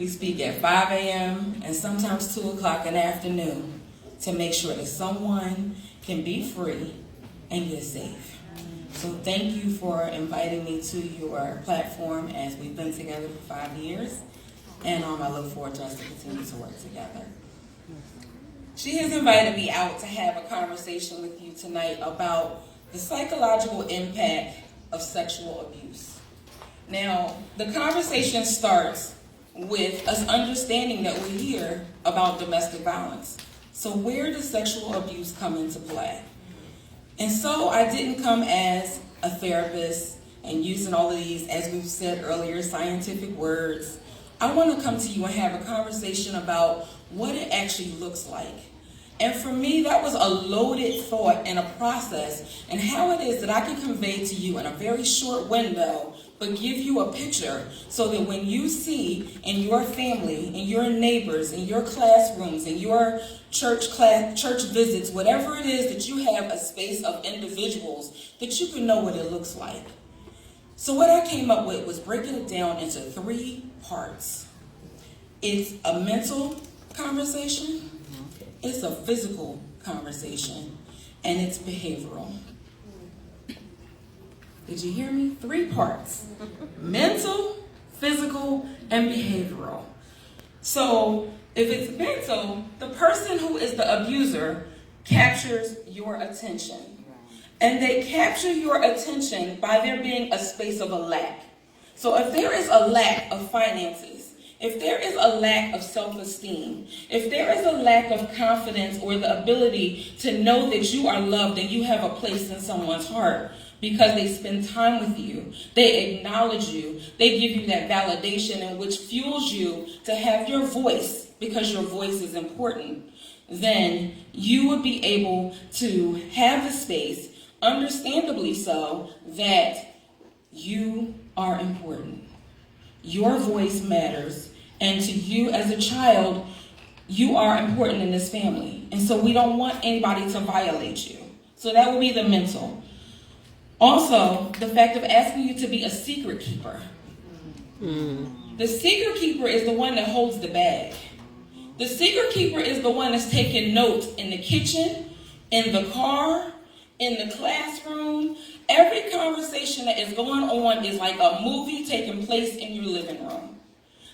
We speak at 5 a.m. and sometimes 2 o'clock in the afternoon to make sure that someone can be free and get safe. So thank you for inviting me to your platform as we've been together for 5 years. And I look forward to us to continue to work together. She has invited me out to have a conversation with you tonight about the psychological impact of sexual abuse. Now, the conversation starts with us understanding that we hear about domestic violence. So where does sexual abuse come into play? And so I didn't come as a therapist and using all of these, as we've said earlier, scientific words. I want to come to you and have a conversation about what it actually looks like. And for me, that was a loaded thought and a process, and how it is that I can convey to you in a very short window, but give you a picture so that when you see in your family, in your neighbors, in your classrooms, in your church visits, whatever it is that you have a space of individuals, that you can know what it looks like. So what I came up with was breaking it down into 3 parts. It's a mental conversation, it's a physical conversation, and it's behavioral. Did you hear me? 3 parts. Mental, physical, and behavioral. So if it's mental, the person who is the abuser captures your attention. And they capture your attention by there being a space of a lack. So if there is a lack of finances, if there is a lack of self-esteem, if there is a lack of confidence or the ability to know that you are loved and you have a place in someone's heart because they spend time with you, they acknowledge you, they give you that validation in which fuels you to have your voice because your voice is important, then you would be able to have the space, understandably so, that you are important. Your voice matters. And to you as a child, you are important in this family. And so we don't want anybody to violate you. So that would be the mental. Also, the fact of asking you to be a secret keeper. The secret keeper is the one that holds the bag. The secret keeper is the one that's taking notes in the kitchen, in the car, in the classroom. Every conversation that is going on is like a movie taking place in your living room.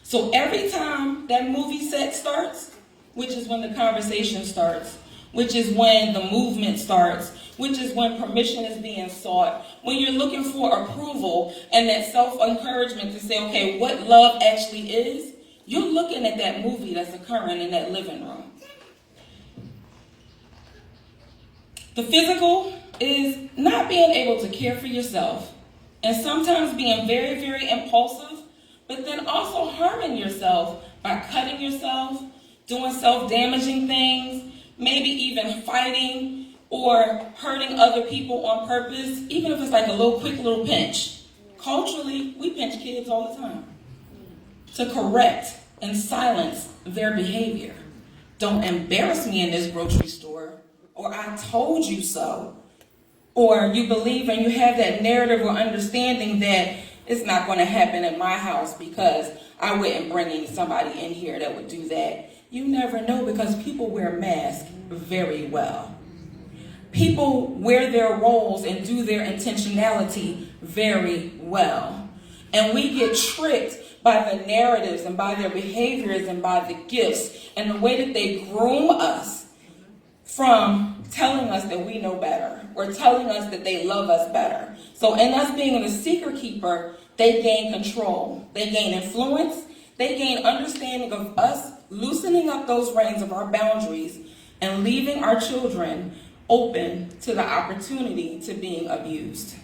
So every time that movie set starts, which is when the conversation starts, which is when the movement starts, which is when permission is being sought, when you're looking for approval and that self-encouragement to say, okay, what love actually is, you're looking at that movie that's occurring in that living room. The physical is not being able to care for yourself and sometimes being very, very impulsive, but then also harming yourself by cutting yourself, doing self-damaging things, maybe even fighting or hurting other people on purpose, even if it's like a quick little pinch. Culturally, we pinch kids all the time to correct and silence their behavior. Don't embarrass me in this grocery store, or I told you so. Or you believe and you have that narrative or understanding that it's not going to happen at my house because I wouldn't bring somebody in here that would do that. You never know because people wear masks very well. People wear their roles and do their intentionality very well. And we get tricked by the narratives and by their behaviors and by the gifts and the way that they groom us from telling us that we know better or telling us that they love us better. So in us being the secret keeper, they gain control, they gain influence, they gain understanding of us loosening up those reins of our boundaries and leaving our children open to the opportunity to being abused.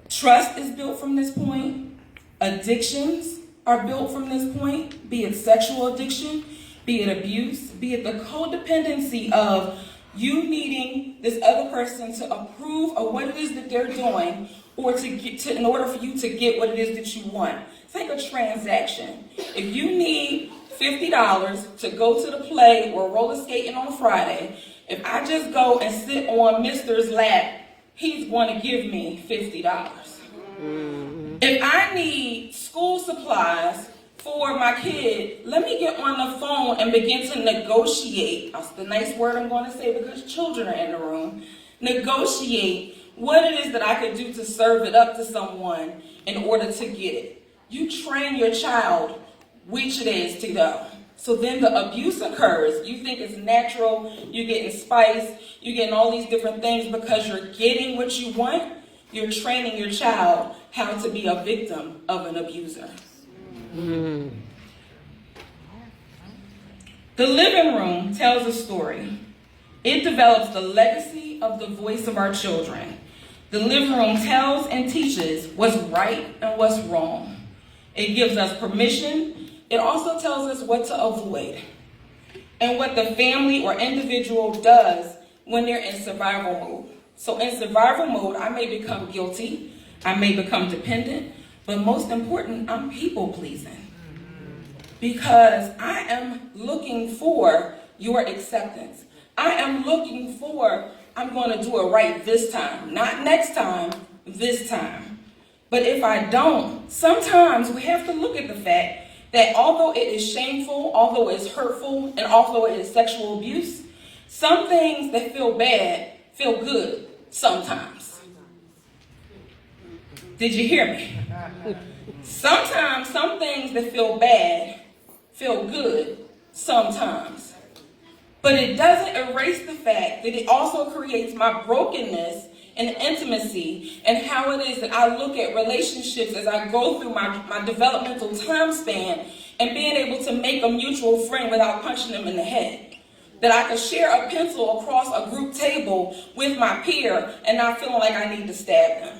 Trust is built from this point. Addictions are built from this point, be it sexual addiction, be it abuse, be it the codependency of you needing this other person to approve of what it is that they're doing or in order for you to get what it is that you want. It's like a transaction. If you need $50 to go to the play or roller skating on Friday, if I just go and sit on Mr.'s lap, he's going to give me $50. If I need school supplies for my kid, let me get on the phone and begin to negotiate. That's the nice word I'm going to say because children are in the room. Negotiate what it is that I could do to serve it up to someone in order to get it. You train your child which it is to go. So then the abuse occurs. You think it's natural, you're getting spice, you're getting all these different things because you're getting what you want. You're training your child how to be a victim of an abuser. Mm. The living room tells a story. It develops the legacy of the voice of our children. The living room tells and teaches what's right and what's wrong. It gives us permission. It also tells us what to avoid and what the family or individual does when they're in survival mode. So in survival mode, I may become guilty, I may become dependent, but most important, I'm people pleasing because I am looking for your acceptance. I am looking for, I'm going to do it right this time, not next time, this time. But if I don't, sometimes we have to look at the fact that although it is shameful, although it's hurtful, and although it is sexual abuse, some things that feel bad feel good sometimes. Did you hear me? Sometimes some things that feel bad feel good sometimes. But it doesn't erase the fact that it also creates my brokenness and intimacy and how it is that I look at relationships as I go through my developmental time span and being able to make a mutual friend without punching them in the head. That I could share a pencil across a group table with my peer and not feeling like I need to stab them.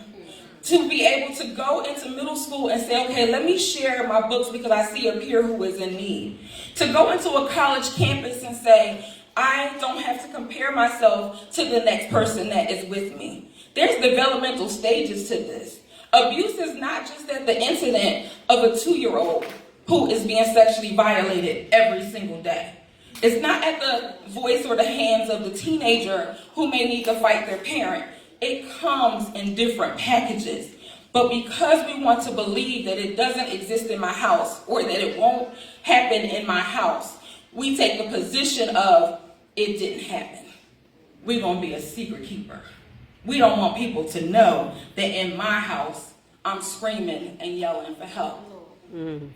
To be able to go into middle school and say, okay, let me share my books because I see a peer who is in need. To go into a college campus and say, I don't have to compare myself to the next person that is with me. There's developmental stages to this. Abuse is not just at the incident of a 2-year-old who is being sexually violated every single day. It's not at the voice or the hands of the teenager who may need to fight their parent. It comes in different packages. But because we want to believe that it doesn't exist in my house or that it won't happen in my house, we take the position of it didn't happen. We're going to be a secret keeper. We don't want people to know that in my house, I'm screaming and yelling for help. Mm.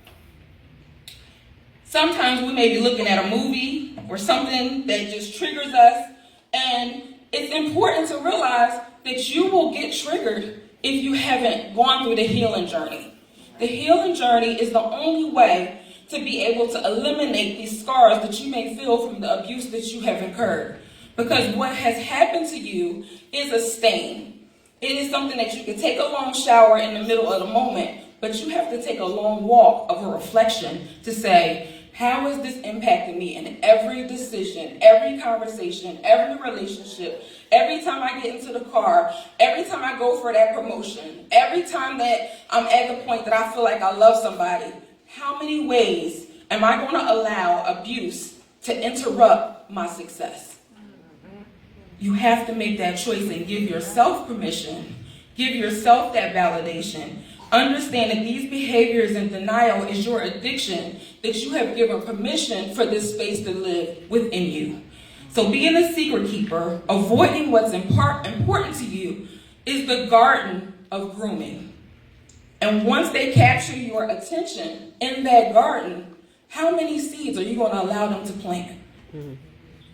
Sometimes we may be looking at a movie or something that just triggers us, and it's important to realize that you will get triggered if you haven't gone through the healing journey. The healing journey is the only way to be able to eliminate these scars that you may feel from the abuse that you have incurred. Because what has happened to you is a stain. It is something that you can take a long shower in the middle of the moment, but you have to take a long walk of a reflection to say, how is this impacting me in every decision, every conversation, every relationship, every time I get into the car, every time I go for that promotion, every time that I'm at the point that I feel like I love somebody. How many ways am I going to allow abuse to interrupt my success? You have to make that choice and give yourself permission. Give yourself that validation. Understand that these behaviors and denial is your addiction, that you have given permission for this space to live within you. So being a secret keeper, avoiding what's important to you, is the garden of grooming. And once they capture your attention in that garden, how many seeds are you going to allow them to plant? Mm-hmm.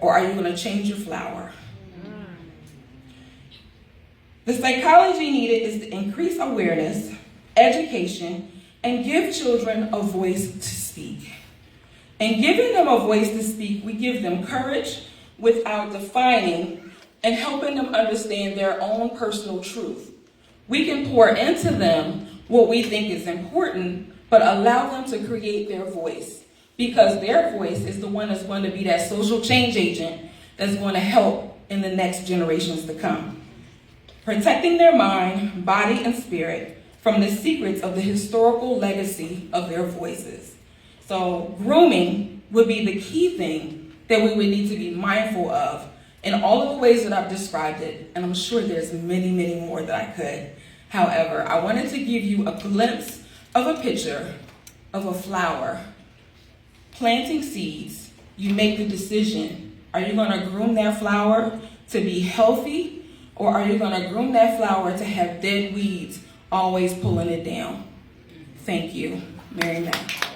Or are you going to change your flower? Mm-hmm. The psychology needed is to increase awareness, education, and give children a voice to speak. And giving them a voice to speak, we give them courage without defining and helping them understand their own personal truth. We can pour into them what we think is important, but allow them to create their voice, because their voice is the one that's going to be that social change agent that's going to help in the next generations to come. Protecting their mind, body, and spirit from the secrets of the historical legacy of their voices. So grooming would be the key thing that we would need to be mindful of in all of the ways that I've described it, and I'm sure there's many, many more that I could. However, I wanted to give you a glimpse of a picture of a flower planting seeds, you make the decision. Are you going to groom that flower to be healthy, or are you going to groom that flower to have dead weeds always pulling it down? Thank you. Mary Mac.